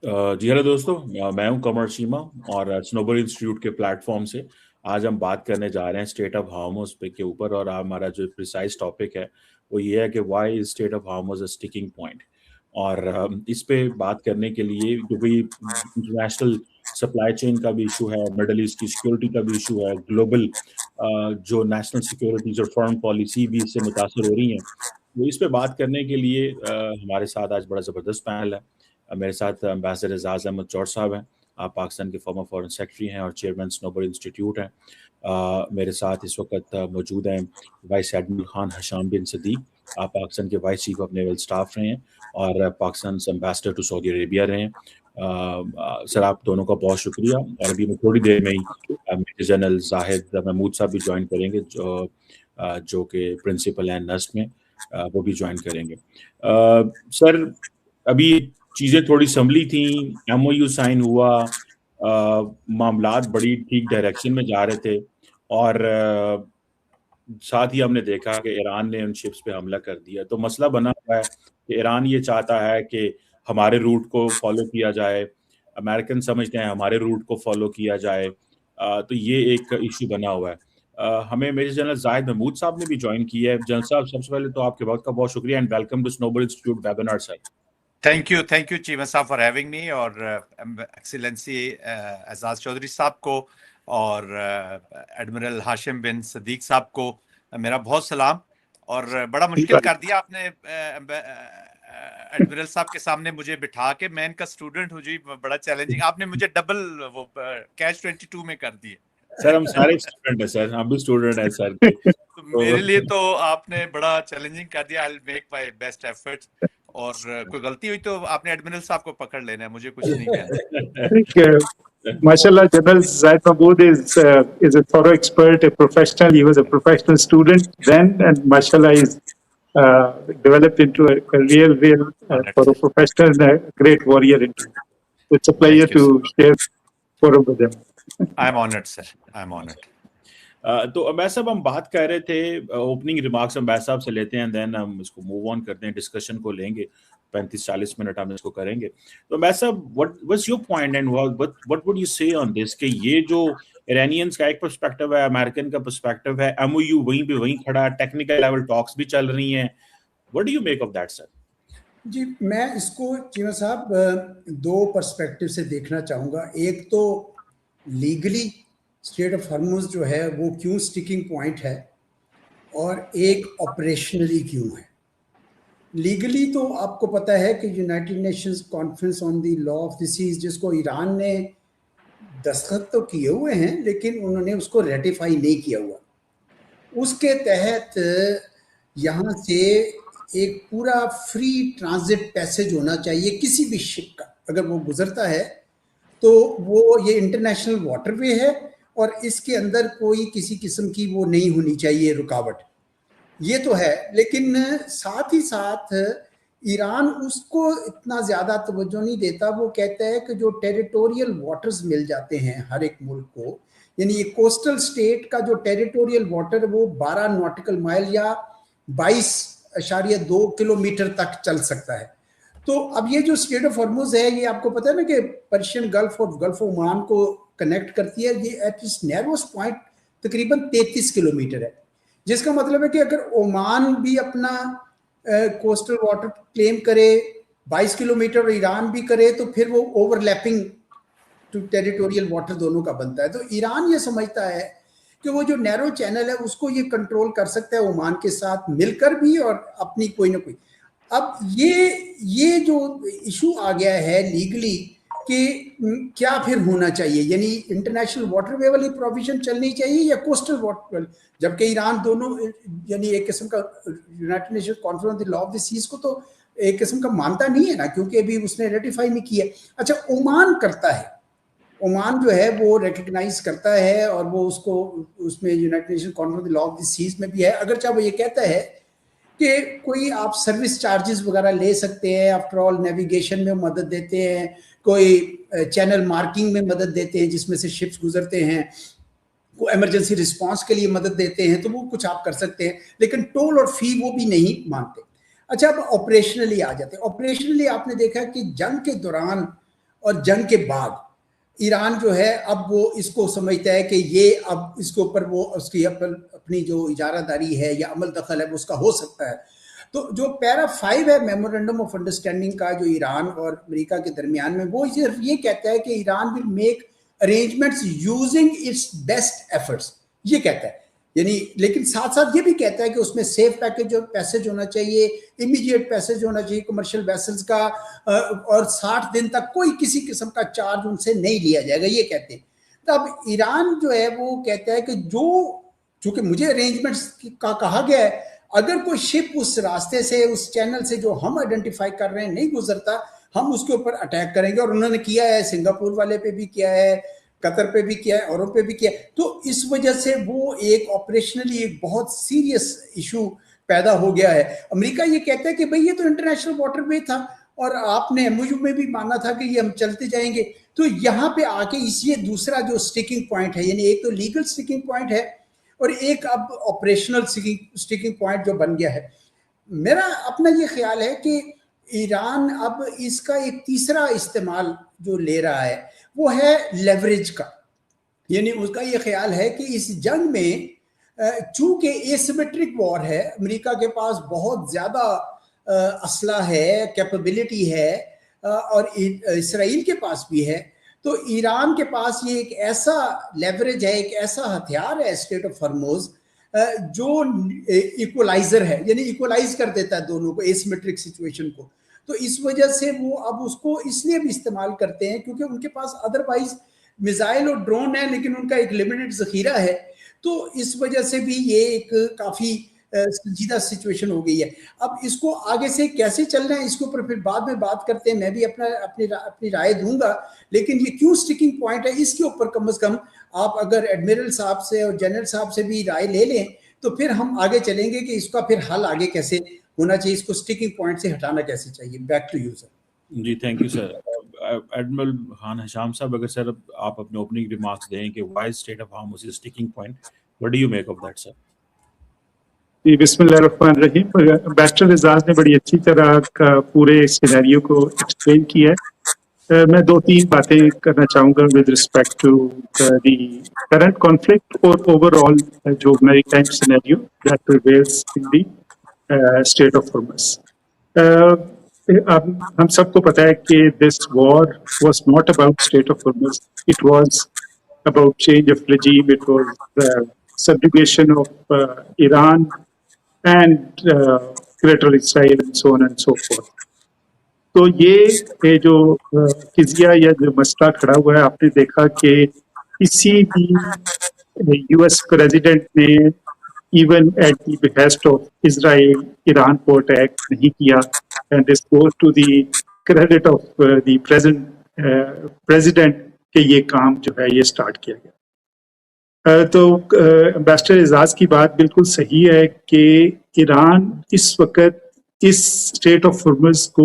जी hello दोस्तों। मैं हूं कमर शीमा और स्नोबल इंस्टीट्यूट के प्लेटफॉर्म से आज हम बात करने जा रहे हैं स्टेट ऑफ हार्मोस पे के ऊपर। और हमारा जो प्रिसाइज टॉपिक है वो ये है कि why is state of हार्मोस a sticking point. और इस पे बात करने के लिए जो भी इंटरनेशनल सप्लाई चेन का भी इशू है, मिडल ईस्ट की सिक्योरिटी का भी इशू है, ग्लोबल जो नेशनल सिक्योरिटीज और फॉरेन पॉलिसी भी इससे मुतासर हो रही हैं, तो इस पे बात करने के लिए हमारे साथ आज बड़ा ज़बरदस्त पैनल है। मेरे साथ एम्बेसडर एजाज अहमद चौड़ साहब हैं। आप पाकिस्तान के फॉर्मर फॉरेन सेक्रेटरी हैं और चेयरमैन स्नोबल इंस्टीट्यूट हैं। मेरे साथ इस वक्त मौजूद हैं वाइस एडमिरल खान हशाम बिन सदीक। आप पाकिस्तान के vice chief of naval staff रहे हैं और पाकिस्तान से एम्बेसडर टू सऊदी अरेबिया रहे हैं। सर, आप दोनों का बहुत शुक्रिया। और अभी मैं थोड़ी देर में ही मेजर जनरल जाहिद महमूद साहब भी ज्वाइन करेंगे, जो कि प्रिंसिपल हैं नस्ट में, वो भी ज्वाइन करेंगे। सर, अभी चीजें थोड़ी संभली थी, एमओयू साइन हुआ, मामलात बड़ी ठीक डायरेक्शन में जा रहे थे। और साथ ही हमने देखा कि ईरान ने उन शिप्स पे हमला कर दिया। तो मसला बना हुआ है कि ईरान ये चाहता है कि हमारे रूट को फॉलो किया जाए, अमेरिकन समझते हैं हमारे रूट को फॉलो किया जाए। तो ये एक इशू बना हुआ है। हमें मेजर जनरल जाहिद महमूद साहब ने भी ज्वाइन किया है। जनरल साहब, सबसे पहले तो आपके बहुत का बहुत शुक्रिया and welcome to Snowball institute webinar sir. Thank you Cheema sahab for having me, और एक्सीलेंसी एजाज चौधरी साहब को और एडमिरल हाशिम बिन सदीक साहब को मेरा बहुत सलाम। और बड़ा मुश्किल कर दिया आपने एडमिरल साहब के सामने मुझे बिठा के। मैं इनका स्टूडेंट हूँ जी, बड़ा चैलेंजिंग। आपने मुझे डबल वो कैच 22 में कर दिए। सर, हम सारे स्टूडेंट हैं सर, हम भी स्टूडेंट हैं सर के। तो मेरे लिए तो आपने बड़ा चैलेंजिंग कर दिया। I will make my best efforts. और कोई गलती हुई तो आपने एडमिरल साहब को पकड़ लेना है, मुझे कुछ नहीं कहना। Mashallah, General Zaid Mahmood is a thorough expert, a professional. He was a professional student then, and mashallah, he's developed into a real for a professional and a great warrior. It's a pleasure to share forum with him. I'm honored, sir. I'm honored. तो अम्बैस साहब, हम बात कर रहे थे, opening remarks अम्बैस साहब से लेते हैं, देन हम इसको मूव ऑन करते हैं, डिस्कशन को लेंगे। 35-40 मिनट हम इसको करेंगे। तो अम्बैस साहब, what was your point and what would you से ऑन दिस कि ये जो ईरानियंस का एक पर्सपेक्टिव है, अमेरिकन का पर्सपेक्टिव है, एमओयू वहीं पे वहीं खड़ा, टेक्निकल लेवल टॉक्स भी चल रही हैं, what do you make of that sir? जी, मैं इसको चीमा साहब दो पर्सपेक्टिव से देखना चाहूँगा। एक तो लीगली स्टेट ऑफ हॉर्मुज जो है वो क्यों स्टिकिंग पॉइंट है, और एक ऑपरेशनली क्यों है। लीगली तो आपको पता है कि United Nations conference on the law of the seas, जिसको ईरान ने दस्तखत तो किए हुए हैं लेकिन उन्होंने उसको रेटिफाई नहीं किया हुआ, उसके तहत यहाँ से एक पूरा फ्री ट्रांजिट पैसेज होना चाहिए किसी भी शिप का। अगर वो गुजरता है तो वो ये इंटरनेशनल वाटरवे है और इसके अंदर कोई किसी किस्म की वो नहीं होनी चाहिए रुकावट। ये तो है, लेकिन साथ ही साथ ईरान उसको इतना ज़्यादा तवज्जो नहीं देता। वो कहता है कि जो टेरिटोरियल वाटर्स मिल जाते हैं हर एक मुल्क को, यानी ये कोस्टल स्टेट का जो टेरिटोरियल वाटर वो 12 नॉटिकल माइल या 22.2 किलोमीटर तक चल सकता है। तो अब ये जो स्टेट ऑफ हॉर्मुज है, ये आपको पता है ना कि पर्शियन गल्फ और गल्फ ओमान को कनेक्ट करती है। ये एट इट्स नैरोस्ट पॉइंट तकरीबन 33 किलोमीटर है, जिसका मतलब है कि अगर ओमान भी अपना कोस्टल वाटर क्लेम करे 22 किलोमीटर और ईरान भी करे, तो फिर वो ओवरलैपिंग टू टेरिटोरियल वाटर दोनों का बनता है। तो ईरान ये समझता है कि वो जो नैरो चैनल है उसको ये कंट्रोल कर सकता है ओमान के साथ मिलकर भी और अपनी कोई ना कोई। अब ये जो इशू आ गया है लीगली कि क्या फिर होना चाहिए, यानी इंटरनेशनल वाटरवे वाली प्रोविजन चलनी चाहिए या कोस्टल वाटर, जबकि ईरान दोनों यानी एक किस्म का United Nation conference on the law of the seas को तो एक किस्म का मानता नहीं है ना, क्योंकि अभी उसने रेटिफाई नहीं किया। अच्छा, ओमान करता है, ओमान जो है वो रिकग्नाइज करता है और वो उसको उसमें United Nation conference on the law of the seas में भी है। अगर चाहे वो ये कहता है कि कोई आप सर्विस चार्जेस वगैरह ले सकते हैं, आफ्टर ऑल नेविगेशन में मदद देते हैं, कोई चैनल मार्किंग में मदद देते हैं जिसमें से शिप्स गुजरते हैं, को इमरजेंसी रिस्पांस के लिए मदद देते हैं, तो वो कुछ आप कर सकते हैं, लेकिन टोल और फी वो भी नहीं मानते। अच्छा, अब ऑपरेशनली आ जाते हैं। ऑपरेशनली आपने देखा कि जंग के दौरान और जंग के बाद ईरान जो है अब वो इसको समझता है कि ये अब इसके ऊपर वो उसकी अपनी जो इजारादारी है या अमल दखल है उसका हो सकता है। तो जो पैरा 5 है मेमोरेंडम ऑफ अंडरस्टैंडिंग का, जो ईरान और अमेरिका के दरमियान में, वो ये कहता है कि Iran will make arrangements using its best efforts, ये कहता है। यानी लेकिन साथ साथ ये भी कहता है कि उसमें सेफ पैसेज होना चाहिए, इमीडिएट पैसेज होना चाहिए कमर्शियल वेसल्स का, और 60 दिन तक कोई किसी किस्म का चार्ज उनसे नहीं लिया जाएगा, ये कहते हैं। तो अब ईरान जो है वो कहता है कि चूंकि मुझे अरेंजमेंट्स का कहा गया है, अगर कोई शिप उस रास्ते से, उस चैनल से जो हम आइडेंटिफाई कर रहे हैं नहीं गुजरता, हम उसके ऊपर अटैक करेंगे। और उन्होंने किया है, सिंगापुर वाले पे भी किया है, कतर पे भी किया है, औरों पे भी किया है। तो इस वजह से वो एक ऑपरेशनली एक बहुत सीरियस इशू पैदा हो गया है। अमेरिका ये कहता है कि भाई ये तो इंटरनेशनल वाटरवे था और आपने एमओयू में भी माना था कि ये हम चलते जाएंगे। तो यहाँ पे आके ये दूसरा जो स्टिकिंग पॉइंट है, यानी एक तो लीगल स्टिकिंग पॉइंट है और एक अब ऑपरेशनल स्टिकिंग पॉइंट जो बन गया है। मेरा अपना ये ख्याल है कि ईरान अब इसका एक तीसरा इस्तेमाल जो ले रहा है वो है लेवरेज का। यानी उसका ये ख्याल है कि इस जंग में चूंकि एसिमेट्रिक वॉर है, अमेरिका के पास बहुत ज्यादा असला है, कैपेबिलिटी है, और इसराइल के पास भी है, तो ईरान के पास ये एक ऐसा लेवरेज है, एक ऐसा हथियार है स्ट्रेट ऑफ हॉर्मुज़ जो इक्वलाइजर है, यानी इक्वलाइज कर देता है दोनों को, एसिमेट्रिक सिचुएशन को। तो इस वजह से वो अब उसको इसलिए भी इस्तेमाल करते हैं क्योंकि उनके पास अदरवाइज मिसाइल और ड्रोन है, लेकिन उनका एक लिमिटेड जखीरा है। तो इस वजह से भी ये एक काफी संजीदा सिचुएशन हो गई है। अब इसको आगे से कैसे चलना है इसके ऊपर फिर बाद में बात करते हैं, मैं भी अपनी राय दूंगा। लेकिन ये क्यों स्टिकिंग पॉइंट है इसके ऊपर कम से कम आप अगर एडमिरल साहब से और जनरल साहब से भी राय ले लें तो फिर हम आगे चलेंगे कि इसका फिर हल आगे कैसे होना चाहिए, इसको स्टिकिंग पॉइंट से हटाना कैसे चाहिए। Back to you sir. जी thank you sir. Admiral Khan Hisham साहब, अगर सर आप अपने ओपनिंग रिमार्क्स दें कि why state of Hormuz is sticking point, what do you make of that sir? जी बिस्मिल्लाहिर्रहमानिर्रहीम। बैरिस्टर एजाज ने बड़ी अच्छी तरह का पूरे सिनेरियो को एक्सप्लेन किया है। मैं 2-3 बातें करना चाहूँगा with respect to the current conflict और ओवरऑल जो maritime scenario that prevails in the state of Hormuz. अब हम सबको पता है कि this war was not about state of Hormuz, it was about change of regime, it was subjugation of Iran and Greater Israel and so on and so forth. तो ये जो किजिया या जो मसला खड़ा हुआ है, आपने देखा कि किसी भी यूएस प्रेसिडेंट ने even at the behest of Israel Iran को अटैक नहीं किया, and this goes to the credit of the president कि ये काम जो है ये स्टार्ट किया गया। तो एम्बेसडर एजाज की बात बिल्कुल सही है कि ईरान इस वक्त इस स्टेट ऑफ हॉर्मस को